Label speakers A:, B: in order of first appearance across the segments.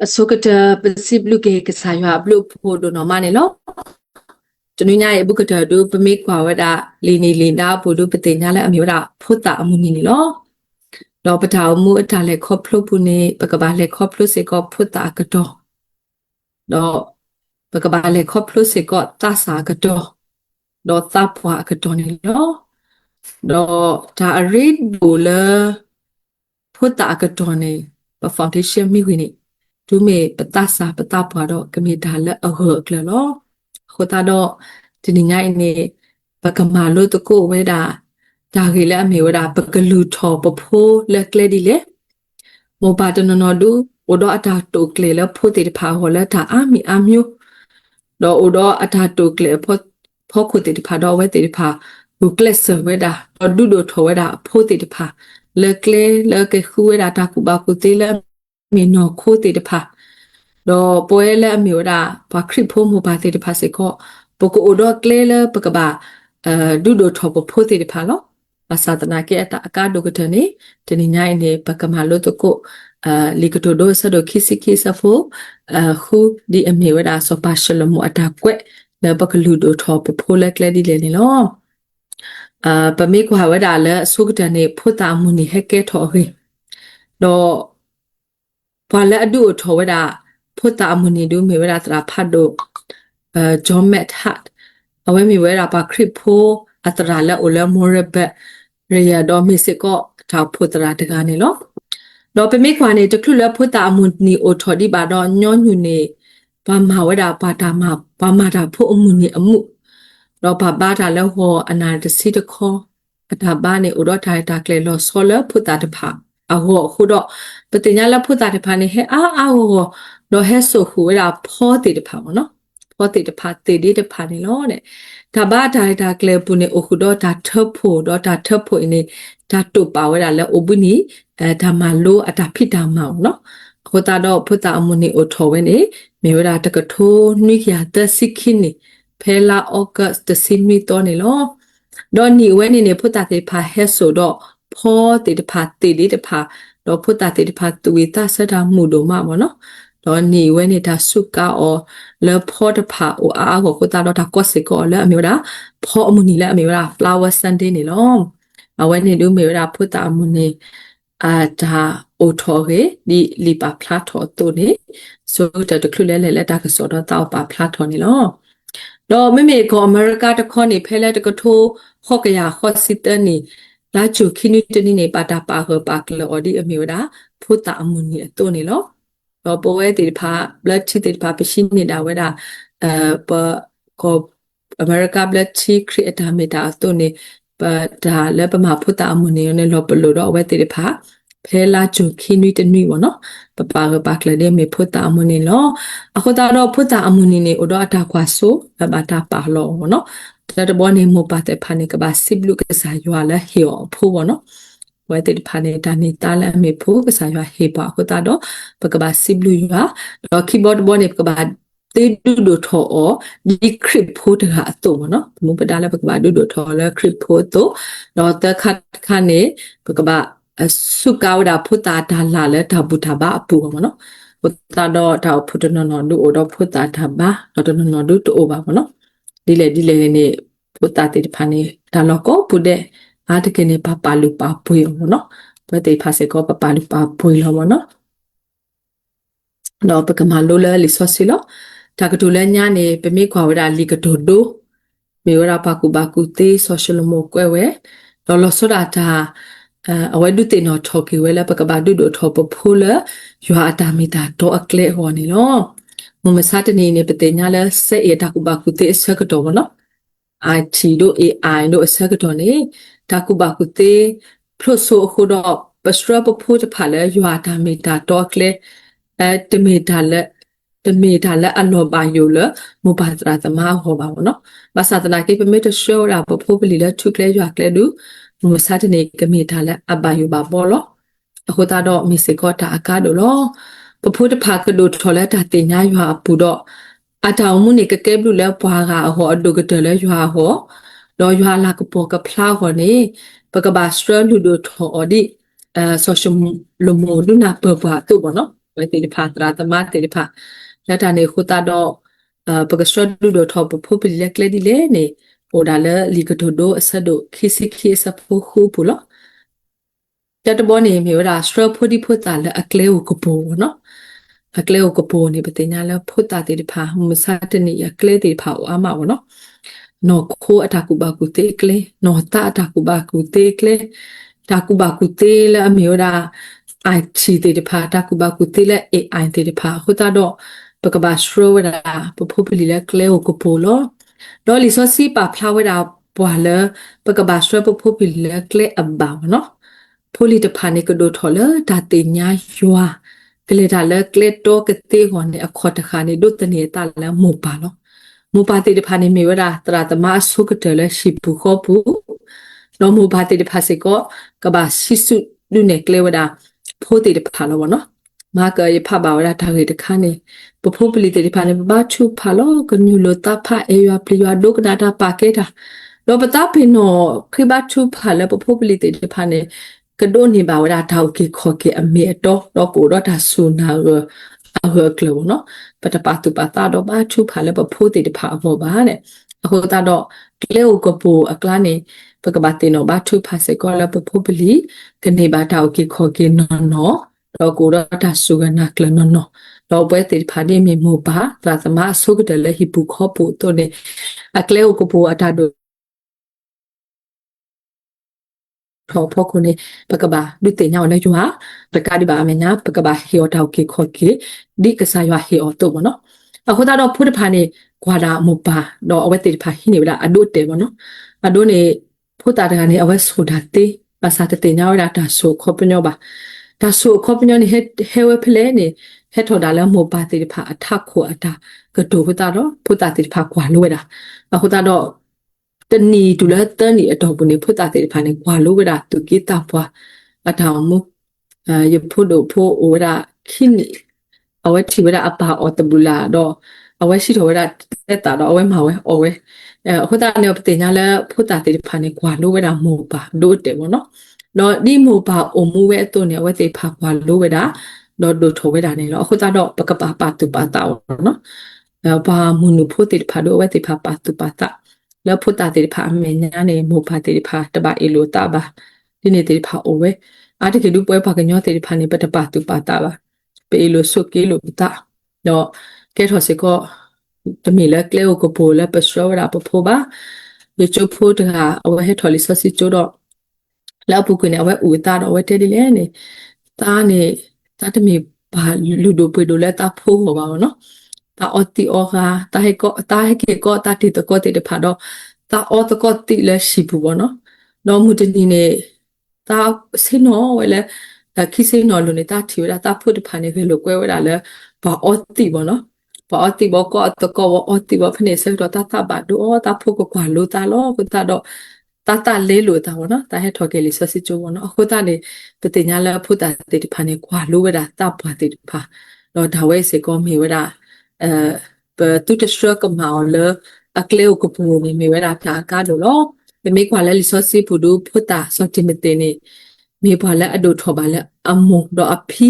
A: so kata besip lu ke kesayua blu podo no mane lo tununya e bukata do pemik kwa wada lini linda podo petenya la amyoda phota amuni ni lo do pataw mu ata le khoplo pune pakaba le khoplo se ko phota akato do pakaba le khoplo se ko tasa akato do tapwa akato ni lo do ta read bula phota akato ni pa foundation mi wini tu me patasa patapwa do kami dala a hok le lo khota do tininga ine pakama lo to ko weda da ge le ame weda pakalu tho pho le kle di le mo pa to no du odo ata to kle le pho te pha ho le ta ami amyu do odo ata to kle pho khu te pha do we te pha bu kle se weda do do tho weda pho te pha le kle le ke khu weda ta ku ba ku te le me no kho te pha do poele amyoda pa krip pho mo ba te de pha se ko poko odo kle le pakaba du do tho po pho te de pha lo asatana ke ata aka do gutane tini nyai ne pakama lo to ko likato do sa do kisi kisa fo khu di amyoda so pa shelo mo ata kwet le pakalu do tho po pho le kle di le ni lo pa me ko ha wada le so gutane pho ta mu ni hekke tho he doพอแล้วดูทว่าดาพูดตามมันนี่ดูมีเวลาตราพัดดูจอมแมทัดเอาไว้มีเวลาปาคริปโพอัตราและอุลมอร์เบเรียดอมิสิก็ชาวพูดตราตการนี่หรอเราไปไม่ควานี่จะคลุแล้วพูดตามมันนี่โอทอดีบาดอนย้อนอยู่ในปามาเวลาปาตามาปามาดาพูดมันนี่อมุเราปาบ้าดาแล้วหัวอนาดสิตคออัตราบ้านในอุดรไทยตาเกลลอโซเลพูดตาตผาอาหัวคุดปฏิญญาละพูดตาตผานี่ให้หัวเราให้สุขเวลาพ่อติดผาเนาะพ่อติดผาติดผานี่ล้อเนี่ยถ้าบ้าไทยตาเกลปุเนี่ยโอคุดตาเทบโพดตาเทบโพนี่ตาตุป่าเวลาแล้วอบุนี่ทามาโลอัตาพิดามาเนาะโคตาดอพูดตาอมุนี่โอทอเวนี่มีเวลาตะกะโทนิยาตะสิกินี่เพลาออกัสตะซินมีตัวนี่ล้อดอนนี่เวนี่เนี่ยพูดตาติผาเฮโซดอพ่อติดผาติดผาดอพูดตาติดผาตุวิตาสดามูโดมาบ่เนาะดอนนี่เวนี่ตาสุกาอแล้วพ่อตะผาโออาโคตาดอตาก็สิกอแล้วมีเวลาพ่ออมุนี่แล้วมีเวลา flower sunday นี่ล้อเอาไว้นี่ดูมีเวลาพูดตาอมุนี่ตาโอทอเรดิลิปาพลาทอตัวนี้โซจะตะคลุและตากะสอดตาปาพลาทอนี่ล้อดอไม่มีก็อเมริกาตะคอนี่เพลตะกะโทข้อกะยาข้อซิเตอร์นี่ลาจูคินุตนี่ในปาตาปาเฮปากลอดีอมิวดาพูดตาอมุนี่ตัวนี้ล้อดอปเวติพาบลัดชิติพาไปชินนี่ดาเวดาปะก็อเมริกาบลัดชิครีเอตาเมตาตัวนี้ปะดาและประมาพูดตาอมุนี่ในลอปโลดอเวติพาเพลาจูคินุตนี่วะเนาะปะปาเฮปากลเดมีพูดตาอมุนี่ล้ออะโคตาดอพูดตาอมุนี่ในอุดอตาควาโซและบาตาปาลอวะเนาะแต่ตบอนี่โมปาแต่พานี่ก็บาสิบลูกก็สายยัวและเหี่ยวพูวะเนาะไว้ติดพานี่ตานี่ตาและมีพูก็สายยัวเหี่ยวโคตาดอปะก็บาสิบลูยัวแล้วคีย์บอร์ดบอนี่ก็บาตีดูทอดีคริปพูดหาตัวเนาะมุปดาแล้วปะก็บาดูทอแล้วคริปพูตัวแล้วแต่คันนี่ปะก็บาสุกาวดาพูตาดาลาและทาบุทาบาปูวะเนาะพุตาดอทาพุทนนดูโอดอพุตาทาบาดอนนดูตัวโอบาวะเนาะဒီလေနေပုတာတိဖာနေဒါတော့ကိုပုတဲ့အားတကယ်နေပလူပါပွေရောနော်ပတိဖာစေကိုပလူပါပွေလောမနော်တော့ပကမာလိုလဲလီဆော့စီလောတာကတူလဲညာနေပမိခွာဝဒလီကတိုဒိုမေဝရပါကူဘာကူတေဆိုရှယ်မိုကွဲဝဲတော့လောဆောဒတာအဝဲဒုတေနော်ထော်ကီဝဲလဲပကဘာဒုဒိုထော်ပဖိုးလဲရွာတာမီတာတော့အကလေဟောနေလောမမစားတနေနေပတေညာလဲစေရတာကူဘာကူတေဆက်ကတော့နော်IT တို့ AI တို့အဆက်ကတော့နေတာကူဘာကူတေဖလို့ဆိုခုတော့ပစရပဖို့တဖာလဲရွာတာမီတာတော့ကလေတမီတာလဲအလောပါယိုလမဘာတရာသမားဟောပါဘောနော်ဘာသာတနာကိပမေတရှိုးရာပဖို့ပလီလဲထုကလဲရွာကလဲဒူမစားတနေကမီတာလဲအဘယိုပါဘောလောအခုတာတော့မီစေကောတာအကားတို့လောပဖို့တဖာကဒိုထော်လဲတာတင်ညာရွာပူတော့အတောင်မှုနေကကဲဘလူလဲပွားကဟောအဒုကတလဲရွာဟောတော့ရွာလာကပေါ်ကဖလာဟောနေပကဘာစထရလူဒိုထော်ဒီဆိုရှယ်လိုမိုဒူနာပပွားတူဘောနော် ဝဲတိဖာတရာတမတိဖာလက်တာနေခုတာတော့ပကစဒူဒထောပဖို့ပလက်ကလေးဒီလေနေဟိုဒါလေလီကတိုဒိုအဆဒိုခိစီခိစဖို့ခုပူလောတတဘောနေမြေဝဒါစထရဖို့ဒီဖို့တာလေအကလေးကိုကပိုနော်အကလေးကိုကပိုနေပတင်ညာလေဖို့တာတိဖာမစတနေအကလေးတိဖာအမဘောနော်နော်ခိုအတာကူဘာကူတေကလေနော်တာအတာကူဘာကူတေကလေတာကူဘာကူတေလေအမျိုးဒါအိုင်ချီတေတဖာတာကူဘာကူတေလေအေအိုင်တေတဖာဟိုတာတော့ပကဘာစထရဝဒါပဖိုပလီလေကလေကိုကပိုလောတော့လီဆိုစီပါဖလာဝဒါပွာလေပကဘာစထရပဖိုပလီလေကလေအဘာနော်ဖိုလီတဖာနေကဒိုထော်လေဒါတင်ညာယွာကလေဒါလေကလေတော့ကတေဟောနေအခေါ်တခါနေဒုတနေတာလေမို့ပါလောမူပါတိတဖာနေမြေဝဒတရာတမဆုကတလရှိပူခောပူနော်မူပါတိတဖာစေကောကဘာရှိစုလူနေကလေဝဒဖိုးတိတဖာလောဘောနော်မာကရဖပါဝဒတာခေတခါနေပဖိုးပလီတိတဖာနေဘာချူဖာလောကညူလိုတာဖာအေယပလီယဒုကနာတာပါကေတာလောပတာပင်နောခိဘချူဖာလပဖိုးပလီတိတဖာနေကဒိုနေပါဝဒတာခေခောကေအမေတော့ကိုတော့တာဆူနာအဟကလောနော်ပတပါတူပါတာတော့ဘာချူဖာလဲပဖိုးတေတဖာဘောပါတဲ့အခုတာတော့ကလေကိုကပူအကလာနေပကဘာတေနော်ဘာချူဖာစေကောလပဖိုးပလီကနေဘာတာကေခောကေနော်နော်တော့ကိုတော့တာဆူကနာကလနော်နော်တော့ပွဲတေဖာနေမြေမို့ပါသာသမအဆုကတလည်းဟိပူခောပူတော့နေအကလေကိုကပူအတာတော့ထောဖို့ခုနေပကဘာဒုတေညာလည်းကျွာပကဒီဘာမညာပကဘာဟီယောတောက်ကေခောကေဒီကဆာယွာဟီယောတော့ဘောနော်အခုတော့ဖုဒဖာနေကွာဒါမပါတော့အဝဲတေဖာဟိနေဗလားအဒုတေဘောနော်အဒုနေဖုတာတကနေအဝဲဆိုတာတေပါစာတေညာဝဒါတာဆိုခောပညောပါဒါဆိုခောပညောနေဟဲဝဲဖလဲနေဟဲထော်ဒါလည်းမပါတေဖာအထခောအတာကဒိုဖတာတော့ဖုတာတေဖာကွာလို့ဝဲတာအခုတော့တနီတူလာတန်နီအတော်ပူနေဖုတ်တာတဲ့ဖာနေကွာလို့ကတာသူကိတာပွားအထောင်မူရဖို့တို့ဖို့အိုရာခိနီအဝဲတီဝရအပါအော်တဘူလာတော့အဝဲရှိတော်ရတက်တာတော့အဝဲမှာဝဲအဝဲအခုတာနေပတင်ညာလဲဖုတ်တာတဲ့ဖာနေကွာလို့ကတာမို့ပါလို့တယ်ဗောနော်တော့ဒီမို့ပါအုံမူဝဲအတုံနေဝဲတေဖာကွာလို့ကတာတော့ဒိုထိုဝဲတာနေတော့အခုတာတော့ပကပါပါတူပါတာနော်ဘာမူနုဖို့တေဖာတော့ဝဲတေဖာပါတူပါတာแล้วพุทธาติภาเมญาเนโมภาติภาตบะเอโลตาบาดิเนติภาโอเวอาติเคดูป่วยภากัญญอติภาเนปตปะตุปาตาบาเปเอโลสุเกโลปตาเนาะแกทอสิก็ตมีแล้วเกลโกโปแล้วปะสรวราปะโพบาเยจูโพตหาเอาไว้ให้ทอลิสสิโจดอกแล้วปุกุเนี่ยเอาไว้อูตาดอกไว้เตดิเลเนี่ยตาเนี่ยตาตมีบาลูโดเปโดแล้วตาโพหัวบาเนาะตาออติออคาตาให้ก็ตาให้เกก็ตาติตะก็ติตะพาดอตาออตะก็ติและชิบุบ่เนาะเนาะมุตนีเนี่ยตาซิโนเวลตาคิซิโนลุเนี่ยตาทิวดาตาพุทธพาเนี่ยคือลูกเวลาแล้วบ่ออติบ่เนาะบ่ออติบ่ก็ตะก็ออติบ่พะเนี่ยเสดอตาตาบาดูออตาพุก็กว่าลูตาลอกุตาดอตาเลลูตาบ่เนาะตาให้ทอเกลิซสิโจบ่เนาะအခုตาเนี่ยปฏิญญาแล้วพุทธติพาเนี่ยกว่าลูเวลาตาบ่ติพาเนาะดาเวเสก็มีเวลาတူတစရကမောလအကလေကိုပူနေမိဝဲတာဖာကားလို့လောမေကွာလဲလီဆိုစီပူဒူဖုတာစောတိမတေနေမေပါလဲအဒိုထောပါလဲအမုံတော့အဖီ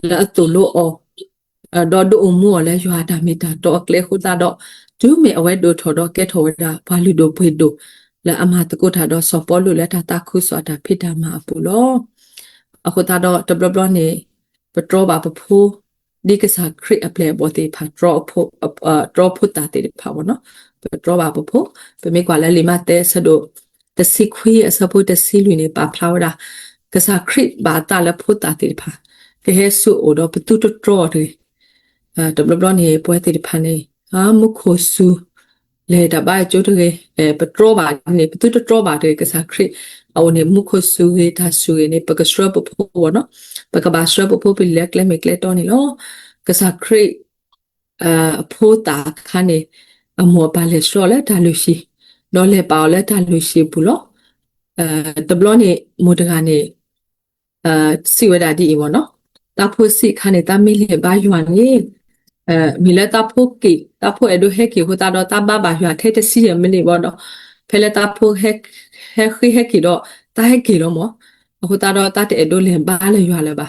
A: လဲအတူလို့အော်တော့ဒိုအမိုလဲရွာတာမီတာတော့အကလေခုတာတော့ဒူမေအဝဲဒိုထောတော့ကဲထောတာဘာလူဒိုဖွေဒိုလဲအမတကုထာတော့စောပေါ်လို့လဲတာခုစောတာဖိတာမှာပူလောအခုတာတော့တဘလဘလနေပထရောပါပဖိုးဒီကစားခရစ်အပလေဘောတေဖာ draw ဖုတာတေဖာဘောနော် draw ပါဖို့ပမေကွာလဲလီမတဲဆဒိုတစီခွေအစဖို့တစီလူနေပါဖလာဝတာကစားခရစ်ဘာတာလဲဖုတာတေဖာကဲဆူအိုတော့ပတူတ draw တွေတဘလဘလနေပွဲတေဖာနေမုခိုဆူလေတပိုင်ကျိုးတွေပထရောပါနေပတူတ draw ပါတွေကစားခရစ်အော်နေမုခိုဆူရေတာဆူရေနေပကစရပဖို့နော်ပကဘာစရပဖို့ပြလက်လက်မကလက်တော့နေလောကစားခရိဖိုးတာခါနေအမောပါလေဆိုလဲဒါလူရှိတော့လေပါလဲဒါလူရှိဘူးလို့တဘလနေမိုတကနေစီဝဒဒီဘောနော်တာဖို့စီခါနေတာမီလေဘာယွမ်နေမီလက်တာဖို့ကီတာဖို့အဒိုဟက်ကီဟိုတာတော့တာဘာဘာယွမ်ထဲတစီရမနေဘောနော်ဖဲလက်တာဖို့ဟက်ကီတော့တာဟက်ကီတော့မောဟိုတာတော့တာတဲ့အဒိုလေဘာလေယွမ်လဲပါ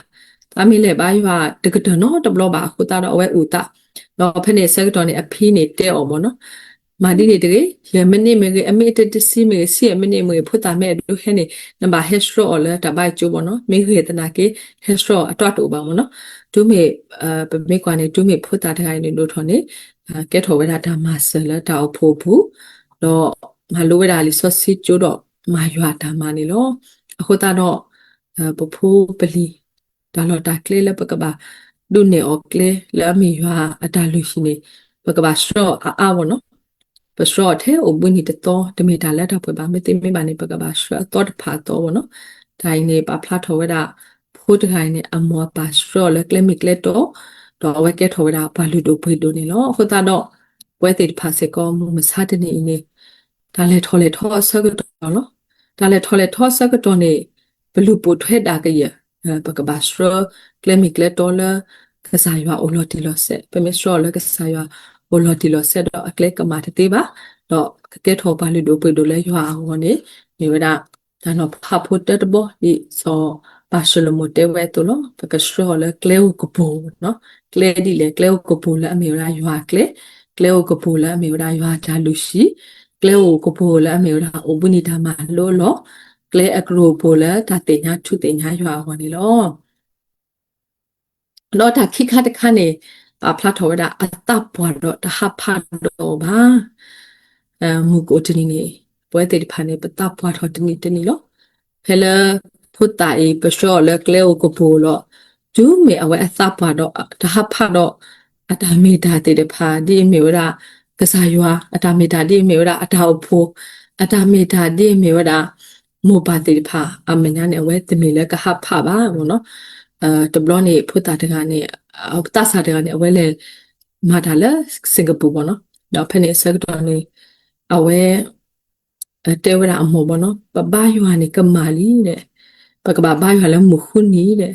A: 阿米勒巴话这个的喏，这不老吧，胡打到外乌打，然后偏呢这个的呢，偏呢带我们喏，嘛的这个，也没呢没个，没得这些没些没呢没普打没都很呢，那把黑手了，打把就不喏，没个的那个黑手抓住吧么喏，都没不没关呢，都没普打的还呢都团呢，给头为他打马死了，打婆婆，然后嘛路为他里说是就到嘛有啊打嘛呢咯，胡打到婆婆不离。ဒါတော့ဒါကလေးလည်းပကပါဒုနေအောကလေးလည်းအမီရွာအတာလူရှိနေပကပါဆော့အာဝနော်ပဆော့တဲ့ဥပနိတတော်တမေတာလက်တော့ပြပါမသိမေပါနေပကပါဆော့တော့ဖာတော့ဝနော်ဒိုင်းနေပါဖလာထော်ဝဒဖိုးတခိုင်နေအမောပါဆော့လည်းကလမီကလက်တော့ဝဲကဲထော်ဝဒဘာလူတို့ဖွေတို့နေလောဟိုတာတော့ပွဲတိဖာစေကောမစားတဲ့နေနေဒါလည်းထော်လေထော်ဆော့ကတော့နော်ဒါလည်းထော်လေထော်ဆော့ကတော့နေဘလူပိုထွဲတာကရပကဘာစရကလမီကလက်တော်လကစားရွာအိုလော်တီလော်ဆက်ပမစရလကစားရွာအိုလော်တီလော်ဆက်တော့အကလက်ကမာတေးပါတော့ကဲထော်ပါလူတို့ပွေတို့လဲရွာဟောနေနေဝဒဒါတော့ဖာဖို့တက်ဘောဒီစောပါရှလမိုတဲဝဲတို့လောပကစရလကလဲကိုပူနော်ကလဲဒီလေကလဲကိုပူလဲအမေရာရွာကလဲကိုပူလဲအမေရာရွာချလူရှိကလဲကိုပူလဲအမေရာအိုဘူးနီတာမလောလောကလဲအကရိုပိုလာတတေညာထုတေညာရွာဟောနေလောလောတာခိခတ်ခါနေဖလာထော်ဒါအတပ်ပွားတော့တဟဖတ်တော့ပါမူကိုတနီနေပွဲတေဖာနေပတပ်ပွားထော်တနီတနီလောဖဲလဖုတ်တိုင်ပရှောလကလဲကိုပိုလောကျူးမေအဝဲအတပ်ပွားတော့တဟဖတ်တော့အတာမီတာတေတဖာဒီမေဝရာကစားရွာအတာမီတာဒီမေဝရာအတာအဖို့အတာမီတာဒီမေဝရာမိုပါတိဖာအမညာနဲ့ဝဲတမီလည်းကဟဖပါဘောနော်တဘလနေဖုတာတကနေအပတဆာတကနေအဝဲလေမာတာလဲစင်ကာပူဘောနော်တော့ဖနေဆက်တော်နေအဝဲတဲဝရအမောဘောနော်ပပယွာနေကမာလီတဲ့ပကဘာဘယွာလဲမခုနီတဲ့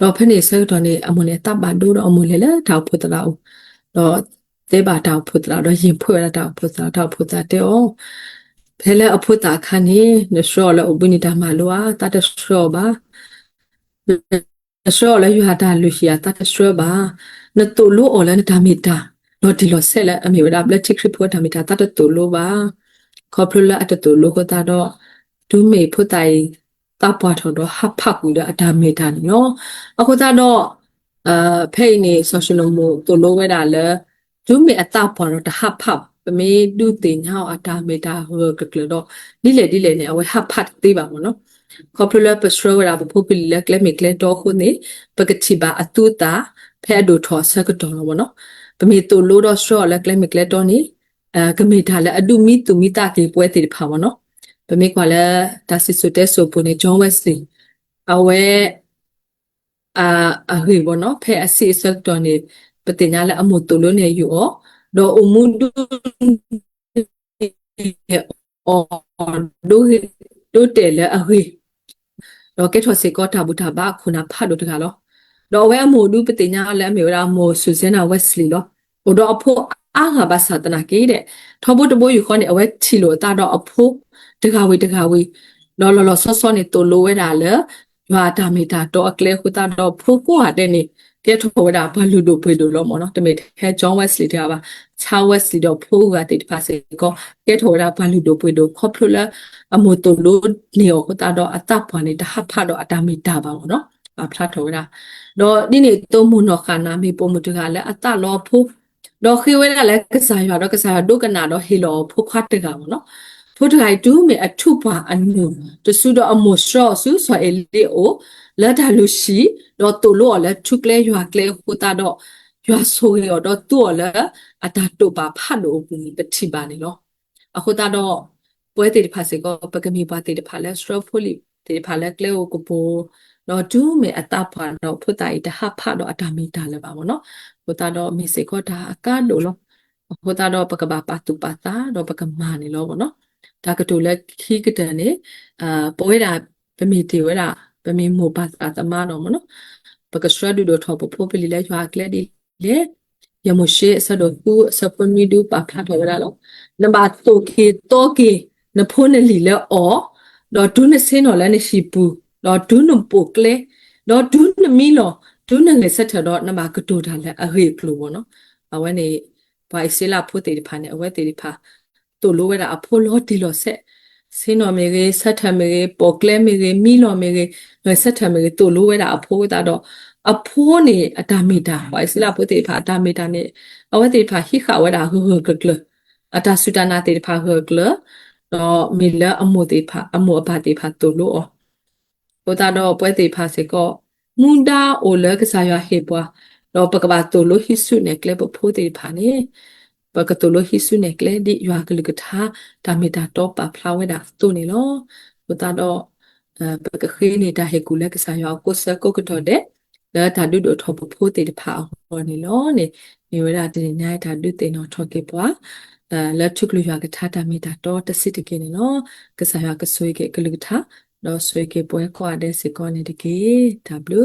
A: တော့ဖနေဆက်တော်နေအမနေတပ်ပါဒိုးတော့အမလေလဲတောက်ဖုတလာတော့တဲပါတောက်ဖုတလာတော့ရင်ဖွေရတောက်ဖုတလာတောက်ဖုတတဲ့ဩဖဲလဲအဖို့တာခါနေနရှောလဲဥပနိတာမလောတတ်ရှောပါရှောလဲယူဟာတာလူရှိယာတတ်ရှောပါနတူလိုအော်လဲနတာမီတာနော်ဒီလိုဆက်လဲအမေဝဒါဘလက်တစ်ခရစ်ဖို့တာမီတာတတ်တူလိုပါခေါပလလအတတူလိုကိုတာတော့ဒူမေဖို့တိုင်တပွားထော်တော့ဟဖကူတဲ့အတာမီတာနော်အခုတာတော့ဖိနေဆိုရှယ်မိုတူလိုဝဲတာလဲဒူမေအတာပွားတော့တဟဖပမေဒုတင်ဟောအတာမေတာဟောကကလတော့ဒီလေနဲ့အဝဲဟဖတ်သေးပါမနော်ခေါပလပစရောရာဘပုပလကလမေကလတော့ခုနေပကတိပါအတူတာဖဲဒိုထောဆကတော့မနော်ပမေတူလို့တော့ရှော့လကလမေကလတော့နေကမေတာလဲအဒူမီတူမီတာကေပွဲတေဖာမနော်ပမေကွာလဲဒါစစ်ဆိုတဲ့ဆိုပုန်ဂျွန်ဝက်စီအဝဲအဟေဘောနော်ဖဲအစီဆက်တော့နေပတင်ညာလဲအမှုတူလို့နေယူဩတော့အမှုဒူအော်ဒိုတဲလဲအဟေတော့ကဲထော်စေကောတာဘူတာဘာခုနာဖတ်လို့တကလောတော့ဝဲအမို့ဒူပတိညာလဲမေရာမိုဆူစင်နာဝက်စလီလောဟိုတော့အဖို့အားငါဘာသာတနာကေးတဲ့ထောဖို့တဘိုးယူခေါနေအဝဲချီလို့တာတော့အဖို့တကဝေလောလောဆော့ဆော့နေတိုလိုဝဲတာလဲရွာတာမီတာတော့အကလဲခုတာတော့ဖို့ကိုဟာတဲ့နေကဲထောဝဲတာဘာလူတို့ဖွေလို့လောမော်နော်တမေဟဲဂျွန်ဝက်စလီတဲ့ပါချာဝက်စလီတော့ဖို့ကတိတပါစေကောကဲထောဝဲတာဘာလူတို့ဖွေလို့ခေါပလိုလဲအမိုတိုလိုနေဟိုတာတော့အတပ်ပွားနေတာဟဖတ်တော့အတာမီတာပါဘောနော်အဖလာထောဝဲတာတော့ဒီနေတုံးမနောခနာမေပုံမတကလည်းအတလောဖို့တော့ခေဝဲကလည်းကစားရတော့ကစားဒုကနာတော့ဟေလောဖို့ခတ်တကဘောနော်ဖို့ထိုင်တူးမေအထုပါအနုတဆူတော့အမောဆောဆူဆွဲလေအိုလက်တာလူရှိတော့တူလို့လည်းထုကလဲရွာကလဲဟိုတာတော့ရွာဆိုရတော့တူလည်းအတာတူပါဖတ်လို့ဘူးပတိပါနေလို့အခုတာတော့ပွဲတေတဖာစေကောပကမီပါတေတဖာလဲစထရဖိုလီတေတဖာလဲကလဲကိုပိုတော့ဒူးမေအတာဖာတော့ဖုတိုင်တဟဖတ်တော့အတာမီတာလည်းပါဘောနော်ဟိုတာတော့မေစေကောတာအကလို့လို့ဟိုတာတော့ပကဘာပါတူပါတာတော့ပကမာနေလို့ဘောနော်ဒါကတူလက်ခီကတဲ့နေပွဲတာပမီတီဝဲတာပမီမိုပါအတမတော့မနော်ပကစရဒူတော့ထောပပိုပလီလဲရွာကလဲဒီလေယမရှိဆဒိုကူစပွန်မီဒူပါဖလာထော်ရလောနံပါတ်တိုကေနဖိုးနလီလဲအော်တော့ဒူးနစင်းတော့လဲနေရှိပူတော့ဒူးနုံပိုကလေ တော့ဒူးနမီလောဒူးနငယ်ဆက်ထတော့နမကတူတာလဲအဟေကလူပေါ့နော်အဝဲနေဘာစီလာဖို့တေဖာနေအဝဲတေဖာတူလိုဝဲတာအဖိုးလောတီလောဆက်စင်းတော်မေကြီးဆက်ထမေကြီးပေါ်ကလဲမေကြီးမီလောမေကြီးငယ်ဆက်ထမေကြီးတူလိုဝဲတာအဖိုးတာတော့အဖိုးနေအတာမီတာဘာစီလာဖို့တေဖာအတာမီတာနေအဝဲတေဖာဟိခဝဲတာဟဟကကလအတာစုတနာတေဖာဟကလတော့မီလာအမိုတေဖာအမိုအပါတေဖာတူလိုဘုဒ္ဓတော့ပွဲတေဖာစေကောမွန်ဒါအိုလကစားရဟေပွားတော့ပကဘာတိုလိုဟိဆုနေကလေပဖိုးတေဖာနေပကတိုလိုဟိဆုနေကလေဒီရွာကလကထားဒါမီတာတော့ပါဖလာဝဲတာတူနေလောဘုဒ္ဓတော့ပကခေးနေတာဟေကူလကစားရကိုစကောကတော့တဲ့ဒါဓာတုတို့ထောပဖိုးတေတဖာဟောနေလောနေမြေဝဲတာတင်နိုင်ဓာတုတေနော်ထောကေပွားလက်ထုကလူရွာကထားတာမီတာတော့တစစ်တကင်းနေလောကစားရကဆွေးကေကလူကထားတော့ဆွေကေပွဲခွာတဲ့စကောနေတကေ W